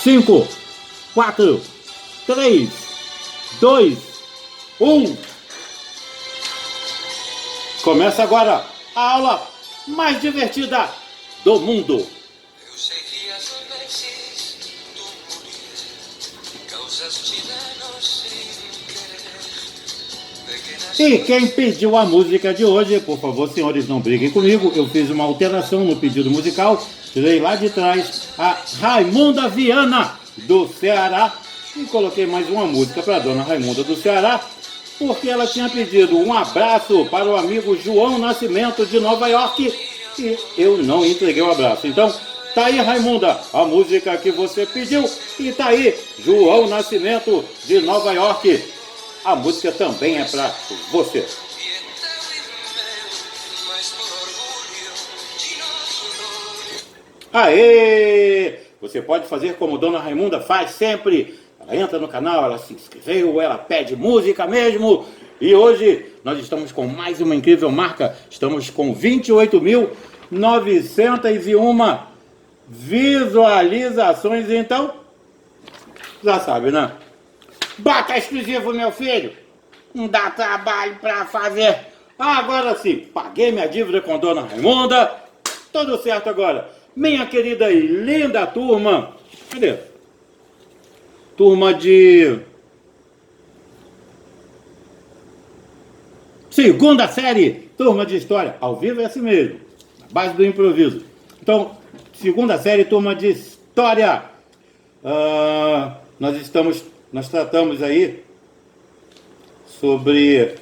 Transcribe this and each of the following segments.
5, 4, 3, 2, 1. Começa agora a aula mais divertida do mundo. E quem pediu a música de hoje, por favor, senhores, não briguem comigo, eu fiz uma alteração no pedido musical, tirei lá de trás a Raimunda Viana, do Ceará, e coloquei mais uma música para a dona Raimunda do Ceará, porque ela tinha pedido um abraço para o amigo João Nascimento de Nova York, e eu não entreguei o abraço. Então, tá aí, Raimunda, a música que você pediu, e tá aí, João Nascimento de Nova York. A música também é para você. Aê! Você pode fazer como Dona Raimunda faz sempre. Ela entra no canal, ela se inscreveu, ela pede música mesmo. E hoje nós estamos com mais uma incrível marca. Estamos com 28.901 visualizações. Então, já sabe, né? Bota exclusivo, meu filho. Não dá trabalho pra fazer. Agora sim, paguei minha dívida com Dona Raimunda. Tudo certo agora. Minha querida e linda turma. Cadê? Turma de segunda série. Turma de história. Ao vivo é assim mesmo. Na base do improviso. Então, segunda série, turma de história. Nós tratamos aí sobre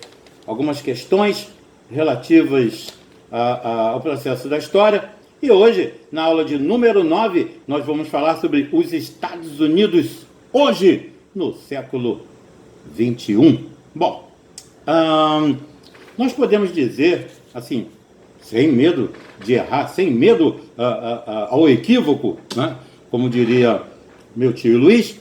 algumas questões relativas ao processo da história. E hoje, na aula de número 9, nós vamos falar sobre os Estados Unidos hoje, no século XXI. Bom, nós podemos dizer, assim, sem medo de errar, sem medo ao equívoco, né? Como diria meu tio Luiz,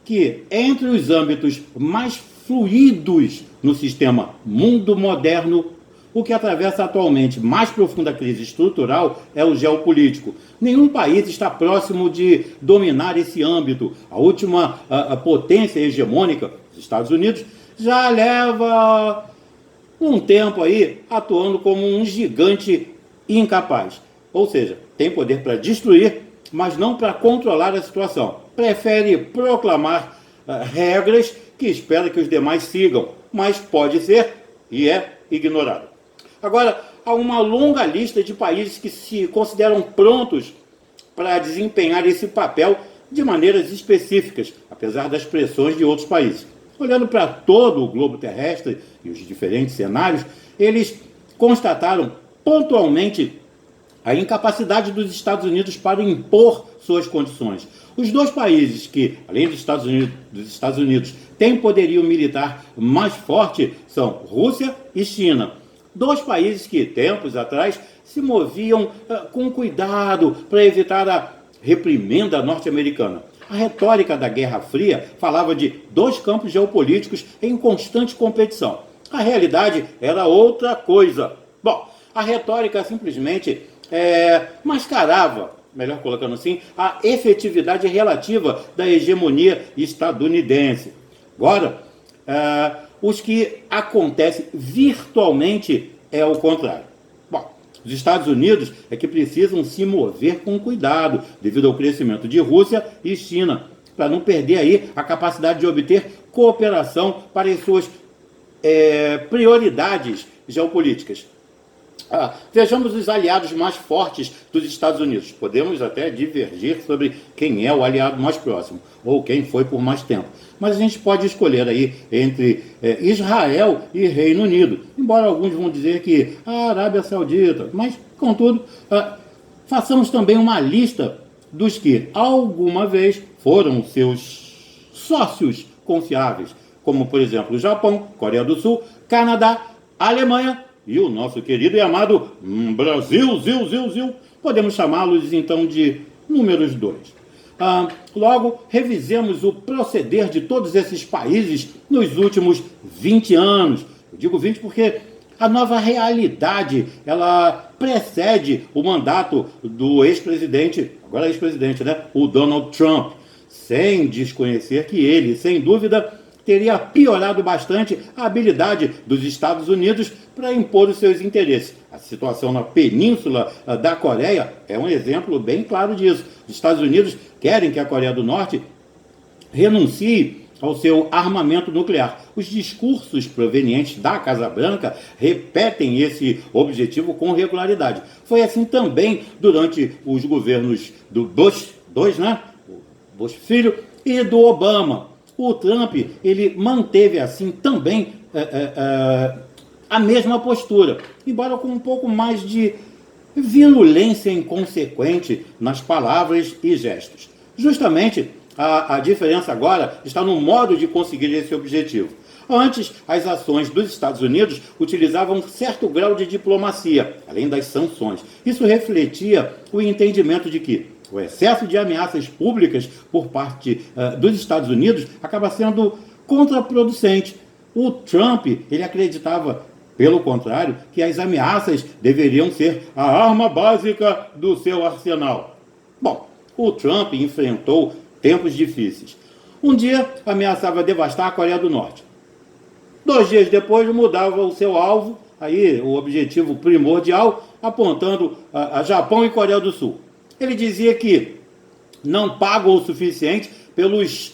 que entre os âmbitos mais fluidos no sistema mundo moderno, o que atravessa atualmente mais profunda crise estrutural é o geopolítico. Nenhum país está próximo de dominar esse âmbito. A última potência hegemônica, os Estados Unidos, já leva um tempo aí atuando como um gigante incapaz. Ou seja, tem poder para destruir, mas não para controlar a situação. Prefere proclamar regras que espera que os demais sigam, mas pode ser e é ignorado. Agora, há uma longa lista de países que se consideram prontos para desempenhar esse papel de maneiras específicas, apesar das pressões de outros países. Olhando para todo o globo terrestre e os diferentes cenários, eles constataram pontualmente a incapacidade dos Estados Unidos para impor suas condições. Os dois países que, além dos Estados Unidos, têm poderio militar mais forte são Rússia e China. Dois países que, tempos atrás, se moviam com cuidado para evitar a reprimenda norte-americana. A retórica da Guerra Fria falava de dois campos geopolíticos em constante competição. A realidade era outra coisa. Bom, a retórica simplesmente mascarava, melhor colocando assim, a efetividade relativa da hegemonia estadunidense. Agora, os que acontecem virtualmente é o contrário. Bom, os Estados Unidos é que precisam se mover com cuidado devido ao crescimento de Rússia e China, para não perder aí a capacidade de obter cooperação para as suas prioridades geopolíticas. Vejamos os aliados mais fortes dos Estados Unidos. Podemos até divergir sobre quem é o aliado mais próximo ou quem foi por mais tempo. Mas a gente pode escolher aí entre Israel e Reino Unido. Embora alguns vão dizer que a Arábia Saudita. Mas, contudo, façamos também uma lista dos que alguma vez foram seus sócios confiáveis. Como, por exemplo, o Japão, Coreia do Sul, Canadá, Alemanha e o nosso querido e amado Brasil, podemos chamá-los então de números 2. Logo, revisemos o proceder de todos esses países nos últimos 20 anos. Eu digo 20 porque a nova realidade, ela precede o mandato do ex-presidente, agora ex-presidente, né? O Donald Trump. sem desconhecer que ele, sem dúvida, teria piorado bastante a habilidade dos Estados Unidos para impor os seus interesses. A situação na Península da Coreia é um exemplo bem claro disso. Os Estados Unidos querem que a Coreia do Norte renuncie ao seu armamento nuclear. Os discursos provenientes da Casa Branca repetem esse objetivo com regularidade. Foi assim também durante os governos do Bush II, né? O Bush filho, e do Obama. O Trump, ele manteve assim também a mesma postura, embora com um pouco mais de virulência inconsequente nas palavras e gestos. Justamente a diferença agora está no modo de conseguir esse objetivo. Antes, as ações dos Estados Unidos utilizavam um certo grau de diplomacia, além das sanções. Isso refletia o entendimento de que o excesso de ameaças públicas por parte dos Estados Unidos acaba sendo contraproducente. O Trump, ele acreditava, pelo contrário, que as ameaças deveriam ser a arma básica do seu arsenal. Bom, o Trump enfrentou tempos difíceis. Um dia ameaçava devastar a Coreia do Norte. 2 dias depois mudava o seu alvo, aí o objetivo primordial, apontando a Japão e Coreia do Sul. Ele dizia que não pagam o suficiente pelos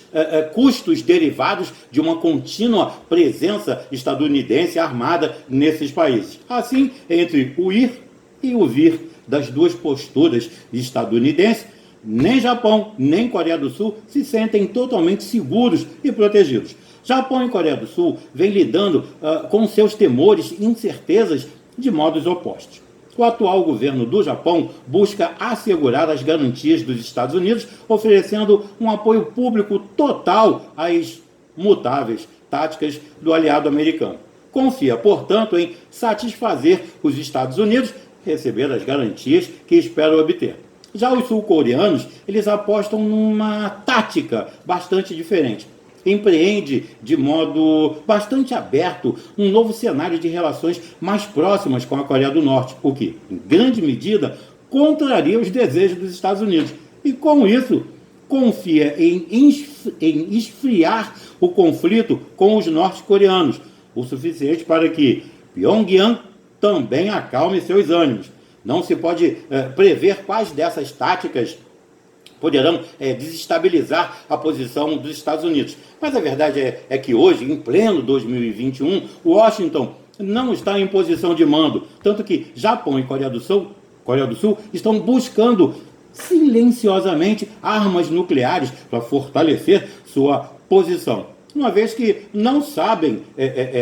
custos derivados de uma contínua presença estadunidense armada nesses países. Assim, entre o ir e o vir das duas posturas estadunidenses, nem Japão, nem Coreia do Sul se sentem totalmente seguros e protegidos. Japão e Coreia do Sul vêm lidando com seus temores e incertezas de modos opostos. O atual governo do Japão busca assegurar as garantias dos Estados Unidos, oferecendo um apoio público total às mutáveis táticas do aliado americano. Confia, portanto, em satisfazer os Estados Unidos, receber as garantias que espera obter. Já os sul-coreanos, eles apostam numa tática bastante diferente. Empreende de modo bastante aberto um novo cenário de relações mais próximas com a Coreia do Norte, o que, em grande medida, contraria os desejos dos Estados Unidos. E, com isso, confia em esfriar o conflito com os norte-coreanos, o suficiente para que Pyongyang também acalme seus ânimos. Não se pode prever quais dessas táticas poderão desestabilizar a posição dos Estados Unidos. Mas a verdade é que hoje, em pleno 2021, Washington não está em posição de mando, tanto que Japão e Coreia do Sul estão buscando silenciosamente armas nucleares para fortalecer sua posição. Uma vez que não sabem,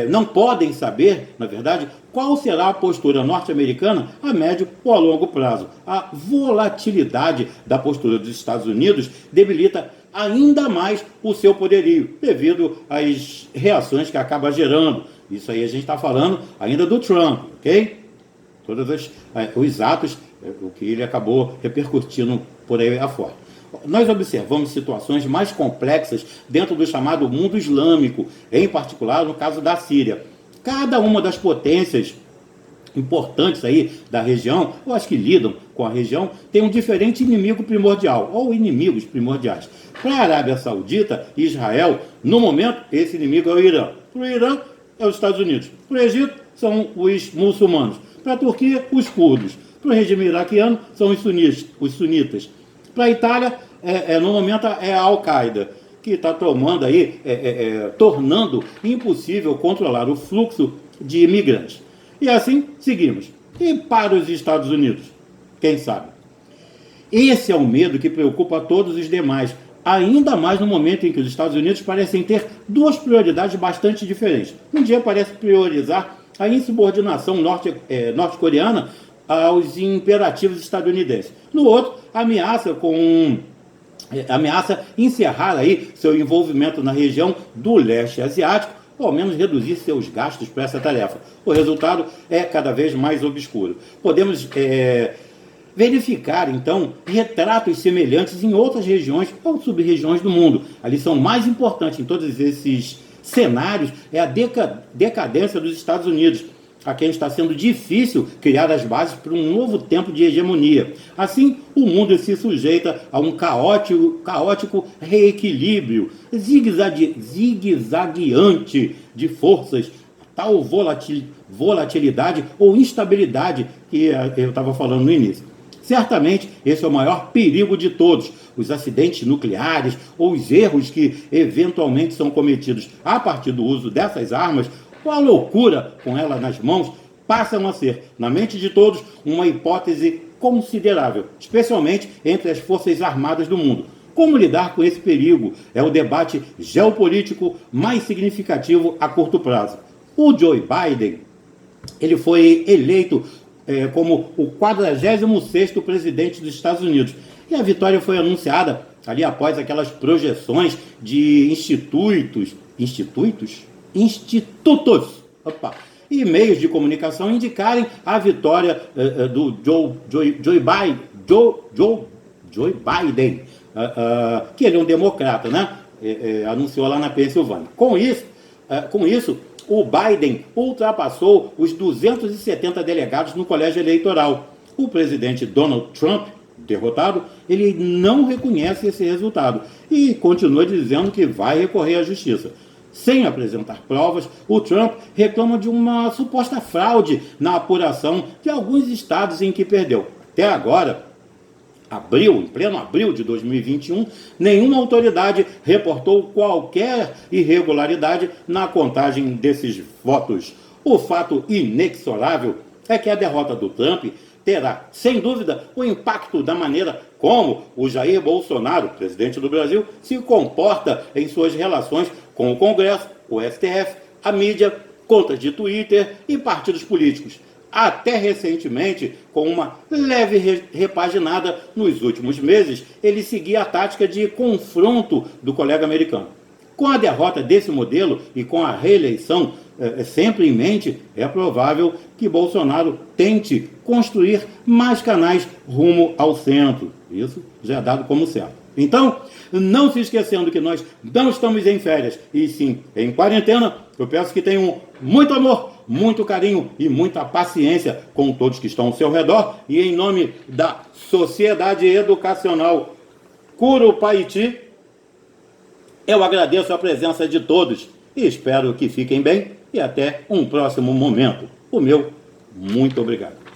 não podem saber, na verdade, qual será a postura norte-americana a médio ou a longo prazo. A volatilidade da postura dos Estados Unidos debilita ainda mais o seu poderio, devido às reações que acaba gerando. Isso aí a gente está falando ainda do Trump, ok? Todos os atos, o que ele acabou repercutindo por aí afora. Nós observamos situações mais complexas dentro do chamado mundo islâmico, em particular no caso da Síria. Cada uma das potências importantes aí da região, ou as que lidam com a região, tem um diferente inimigo primordial, ou inimigos primordiais. Para a Arábia Saudita e Israel, no momento, esse inimigo é o Irã. Para o Irã, é os Estados Unidos. Para o Egito, são os muçulmanos. Para a Turquia, os curdos. Para o regime iraquiano, são os sunitas. Para a Itália, no momento, é a Al-Qaeda, que está tomando aí, tornando impossível controlar o fluxo de imigrantes. E assim, seguimos. E para os Estados Unidos? Quem sabe? Esse é o medo que preocupa todos os demais, ainda mais no momento em que os Estados Unidos parecem ter duas prioridades bastante diferentes. Um dia parece priorizar a insubordinação norte-coreana aos imperativos estadunidenses. No outro, ameaça encerrar aí seu envolvimento na região do leste asiático, ou ao menos reduzir seus gastos para essa tarefa. O resultado é cada vez mais obscuro. Podemos verificar, então, retratos semelhantes em outras regiões ou sub-regiões do mundo. A lição mais importante em todos esses cenários é a decadência dos Estados Unidos. a quem está sendo difícil criar as bases para um novo tempo de hegemonia. Assim, o mundo se sujeita a um caótico reequilíbrio, zigue-zagueante de forças, tal volatilidade ou instabilidade que eu estava falando no início. Certamente, esse é o maior perigo de todos. Os acidentes nucleares ou os erros que eventualmente são cometidos a partir do uso dessas armas, ou a loucura com ela nas mãos, passam a ser, na mente de todos, uma hipótese considerável, especialmente entre as forças armadas do mundo. Como lidar com esse perigo é o debate geopolítico mais significativo a curto prazo. O Joe Biden, ele foi eleito como o 46º presidente dos Estados Unidos. E a vitória foi anunciada ali após aquelas projeções de institutos e meios de comunicação indicarem a vitória do Joe Biden, que ele é um democrata, né? Anunciou lá na Pensilvânia. Com isso, o Biden ultrapassou os 270 delegados no colégio eleitoral. O presidente Donald Trump, derrotado, ele não reconhece esse resultado e continua dizendo que vai recorrer à justiça. Sem apresentar provas, o Trump reclama de uma suposta fraude na apuração de alguns estados em que perdeu. Até agora, em pleno abril de 2021, nenhuma autoridade reportou qualquer irregularidade na contagem desses votos. O fato inexorável é que a derrota do Trump terá, sem dúvida, o impacto da maneira como o Jair Bolsonaro, presidente do Brasil, se comporta em suas relações com o Congresso, o STF, a mídia, contas de Twitter e partidos políticos. Até recentemente, com uma leve repaginada nos últimos meses, ele seguia a tática de confronto do colega americano. Com a derrota desse modelo e com a reeleição sempre em mente, é provável que Bolsonaro tente construir mais canais rumo ao centro. Isso já é dado como certo. Então, não se esquecendo que nós não estamos em férias, e sim em quarentena, eu peço que tenham muito amor, muito carinho e muita paciência com todos que estão ao seu redor, e em nome da Sociedade Educacional Curupaiti, eu agradeço a presença de todos e espero que fiquem bem e até um próximo momento. O meu, muito obrigado.